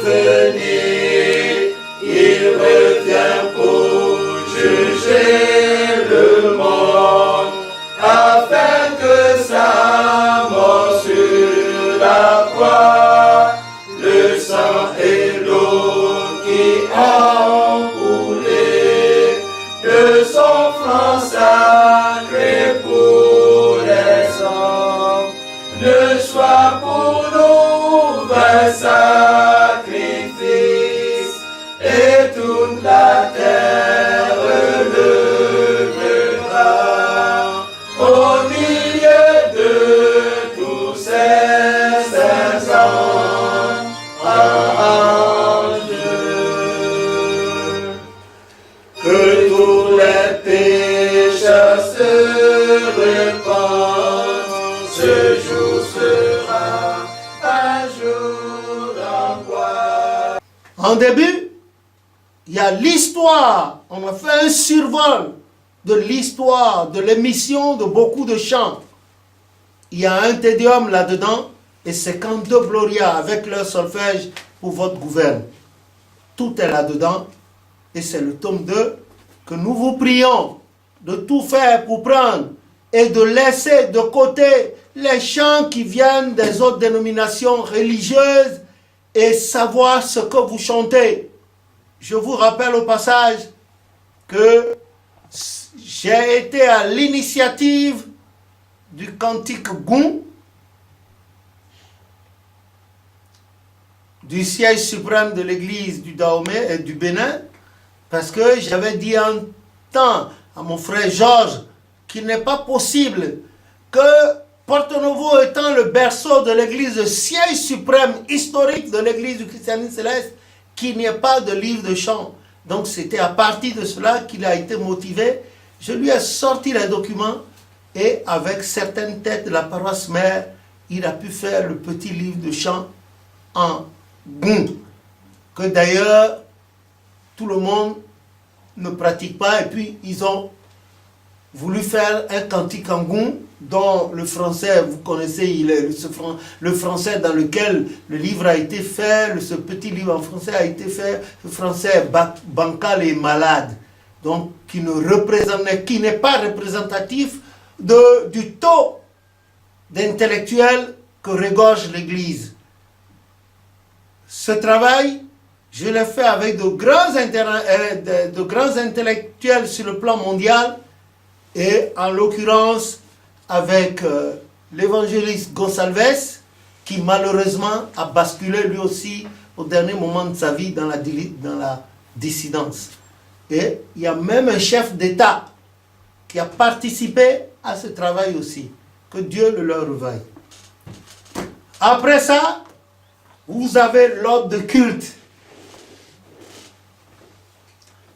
revenir, il revient pour juger le monde, afin que sa mort sur la croix, le sang et l'eau qui ont coulé de son flanc sacré pour les hommes, ne soit pour nous vain sacrifice, et toute la terre levera au milieu de tous ces saints anges. Que tous les pécheurs se répandent, ce jour sera un jour d'angoisse. En début, il y a l'histoire. On a fait un survol de l'histoire, de l'émission de beaucoup de chants. Il y a un tédium là-dedans et 52 Gloria avec leur solfège pour votre gouverne. Tout est là-dedans et c'est le tome 2 que nous vous prions de tout faire pour prendre et de laisser de côté les chants qui viennent des autres dénominations religieuses et savoir ce que vous chantez. Je vous rappelle au passage que j'ai été à l'initiative du cantique Goum du siège suprême de l'église du Dahomey et du Bénin, parce que j'avais dit un temps à mon frère Georges qu'il n'est pas possible que Porto Novo étant le berceau de l'église, le siège suprême historique de l'église du christianisme céleste, qu'il n'y ait pas de livre de chant. Donc c'était à partir de cela qu'il a été motivé. Je lui ai sorti les documents et avec certaines têtes de la paroisse mère, il a pu faire le petit livre de chant en Goum, que d'ailleurs tout le monde ne pratique pas, et puis ils ont voulu faire un cantique en Goum dont le français, vous connaissez, le français dans lequel le livre a été fait, ce petit livre en français a été fait, le français bancal et malade, donc qui n'est pas représentatif du taux d'intellectuels que regorge l'Église. Ce travail, je l'ai fait avec de grands intellectuels sur le plan mondial, et en l'occurrence avec l'évangéliste Gonsalves, qui malheureusement a basculé lui aussi au dernier moment de sa vie dans la dissidence. Et il y a même un chef d'État qui a participé à ce travail aussi. Que Dieu le leur revaille. Après ça, vous avez l'ordre de culte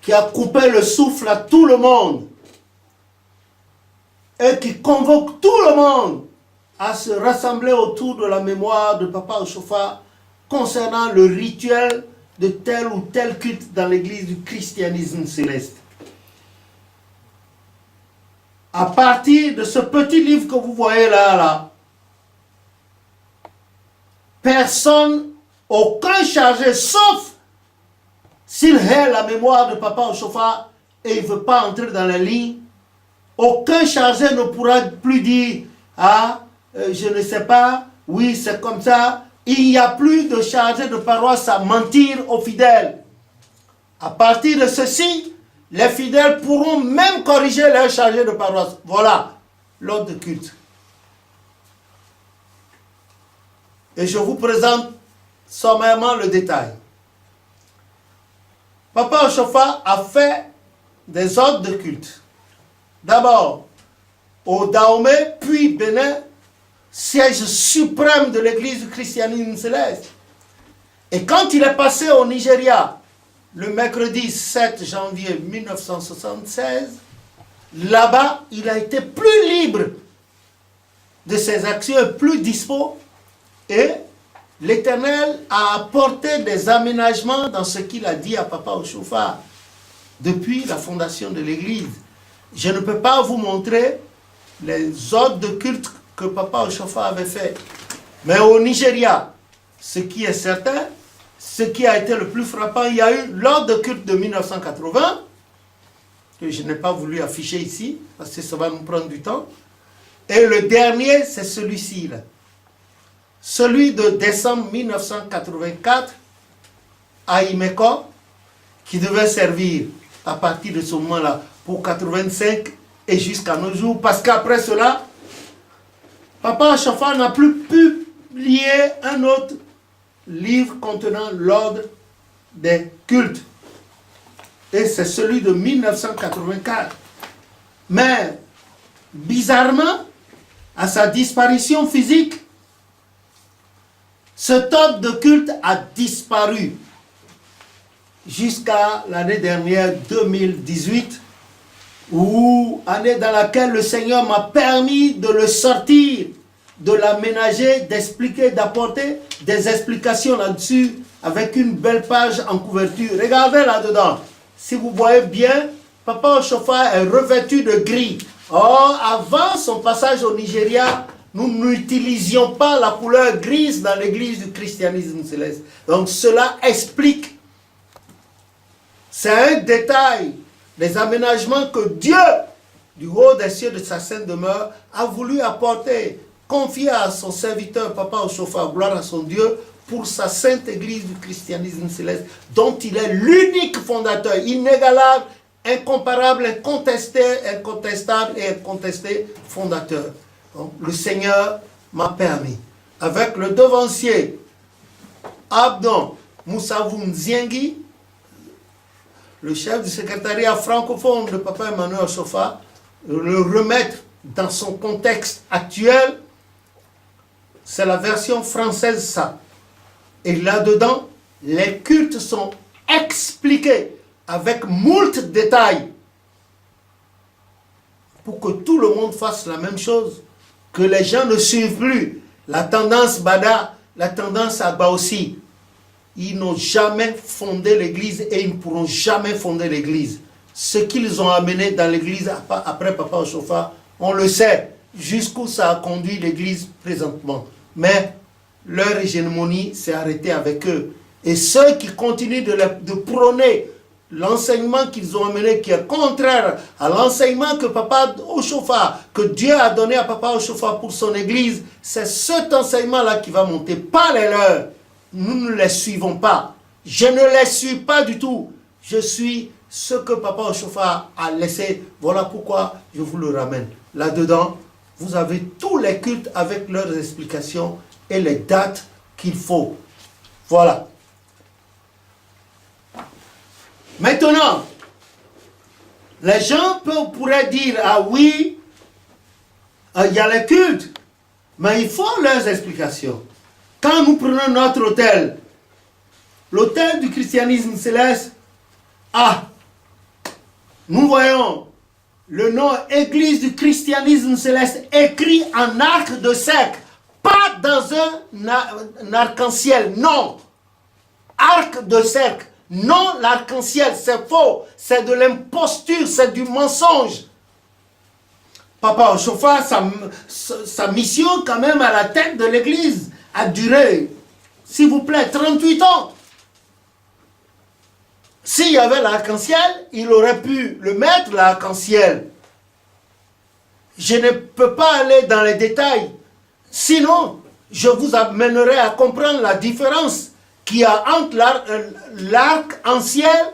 qui a coupé le souffle à tout le monde et qui convoque tout le monde à se rassembler autour de la mémoire de Papa Oshofa concernant le rituel de tel ou tel culte dans l'église du christianisme céleste. À partir de ce petit livre que vous voyez là, personne, aucun chargé, sauf s'il hait la mémoire de Papa Oshofa et il ne veut pas entrer dans la ligne, aucun chargé ne pourra plus dire « Ah, je ne sais pas, oui, c'est comme ça ». Il n'y a plus de chargé de paroisse à mentir aux fidèles. À partir de ceci, les fidèles pourront même corriger leurs chargés de paroisse. Voilà l'ordre de culte. Et je vous présente sommairement le détail. Papa Oshofa a fait des ordres de culte. D'abord, au Dahomey, puis Bénin, siège suprême de l'église du christianisme céleste. Et quand il est passé au Nigeria, le mercredi 7 janvier 1976, là-bas, il a été plus libre de ses actions, plus dispo, et l'Éternel a apporté des aménagements dans ce qu'il a dit à Papa Oshofa depuis la fondation de l'église. Je ne peux pas vous montrer les ordres de culte que Papa Oshofa avait fait. Mais au Nigeria, ce qui est certain, ce qui a été le plus frappant, il y a eu lors de culte de 1980, que je n'ai pas voulu afficher ici, parce que ça va nous prendre du temps. Et le dernier, c'est celui-ci, là. Celui de décembre 1984, à Imeko, qui devait servir à partir de ce moment-là pour 85 et jusqu'à nos jours, parce qu'après cela, Papa Ochofa n'a plus publié un autre livre contenant l'ordre des cultes. Et c'est celui de 1984. Mais, bizarrement, à sa disparition physique, cet ordre de culte a disparu jusqu'à l'année dernière, 2018, année dans laquelle le Seigneur m'a permis de le sortir, de l'aménager, d'expliquer, d'apporter des explications là-dessus, avec une belle page en couverture. Regardez là-dedans. Si vous voyez bien, Papa Ochofa est revêtu de gris. Or, avant son passage au Nigeria, nous n'utilisions pas la couleur grise dans l'église du christianisme céleste. Donc cela explique, c'est un détail des aménagements que Dieu, du haut des cieux de sa sainte demeure, a voulu apporter, confier à son serviteur Papa Ochofa, gloire à son Dieu, pour sa sainte église du christianisme céleste, dont il est l'unique fondateur, inégalable, incomparable, incontestable et incontesté fondateur. Donc, le Seigneur m'a permis, avec le devancier Abdon Moussavou Nziengi, le chef du secrétariat francophone de Papa Emmanuel Ochofa, le remettre dans son contexte actuel. C'est la version française, ça. Et là-dedans, les cultes sont expliqués avec moult détails pour que tout le monde fasse la même chose, que les gens ne suivent plus la tendance Bada, la tendance Agba aussi. Ils n'ont jamais fondé l'église et ils ne pourront jamais fonder l'église. Ce qu'ils ont amené dans l'église après Papa Ochofa, on le sait, jusqu'où ça a conduit l'église présentement. Mais leur hégémonie s'est arrêtée avec eux. Et ceux qui continuent de prôner l'enseignement qu'ils ont amené, qui est contraire à l'enseignement que Papa Ochofa, que Dieu a donné à Papa Ochofa pour son église, c'est cet enseignement-là qui va monter, pas les leurs. Nous ne les suivons pas. Je ne les suis pas du tout. Je suis ce que Papa Ochofa a laissé. Voilà pourquoi je vous le ramène. Là-dedans, vous avez tous les cultes avec leurs explications et les dates qu'il faut. Voilà. Maintenant, les gens pourraient dire, ah oui, il y a les cultes, mais il faut leurs explications. Quand nous prenons notre autel, l'autel du christianisme céleste, nous voyons le nom Église du christianisme céleste écrit en arc de cercle, pas dans un arc-en-ciel, non. Arc de cercle, non l'arc-en-ciel, c'est faux, c'est de l'imposture, c'est du mensonge. Papa Ochofa, sa mission quand même à la tête de l'église a duré, s'il vous plaît, 38 ans. S'il y avait l'arc-en-ciel, il aurait pu le mettre, l'arc-en-ciel. Je ne peux pas aller dans les détails. Sinon, je vous amènerai à comprendre la différence qu'il y a entre l'arc-en-ciel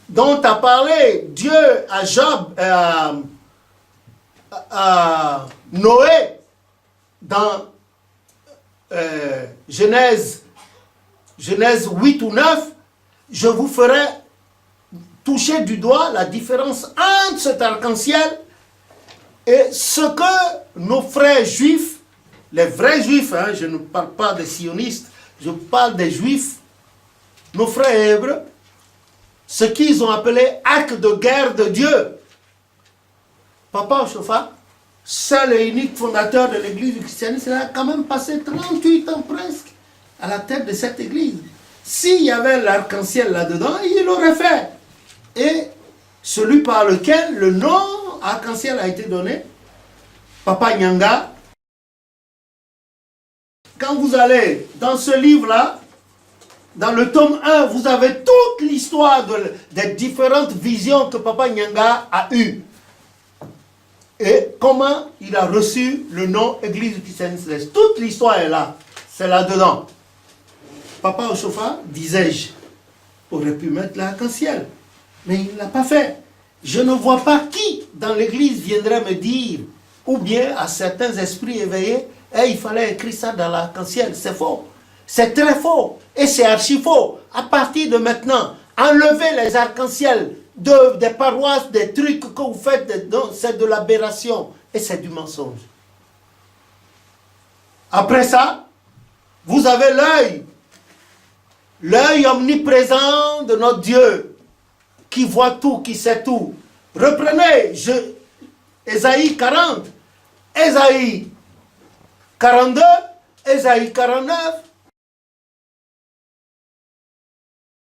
dont a parlé Dieu à Job, à Noé, dans Genèse 8 ou 9, je vous ferai toucher du doigt la différence entre cet arc-en-ciel et ce que nos frères juifs, les vrais juifs, je ne parle pas des sionistes, je parle des juifs, nos frères hébreux, ce qu'ils ont appelé acte de guerre de Dieu. Papa Ochofa, seul et unique fondateur de l'église du christianisme, il a quand même passé 38 ans presque à la tête de cette église. S'il y avait l'arc-en-ciel là-dedans, il l'aurait fait. Et celui par lequel le nom arc-en-ciel a été donné, Papa Nyanga, quand vous allez dans ce livre-là, dans le tome 1, vous avez toute l'histoire des différentes visions que Papa Nyanga a eues. Et comment il a reçu le nom Église du Saint-Céleste. Toute l'histoire est là. C'est là-dedans. Papa Oshofa, disais-je, aurait pu mettre l'arc-en-ciel. Mais il ne l'a pas fait. Je ne vois pas qui dans l'église viendrait me dire, ou bien à certains esprits éveillés, il fallait écrire ça dans l'arc-en-ciel. C'est faux. C'est très faux. Et c'est archi faux. À partir de maintenant, enlevez les arcs-en-ciel des paroisses, des trucs que vous faites, c'est de l'aberration. Et c'est du mensonge. Après ça, vous avez l'œil omniprésent de notre Dieu, qui voit tout, qui sait tout. Reprenez Ésaïe 40, Ésaïe 42, Ésaïe 49,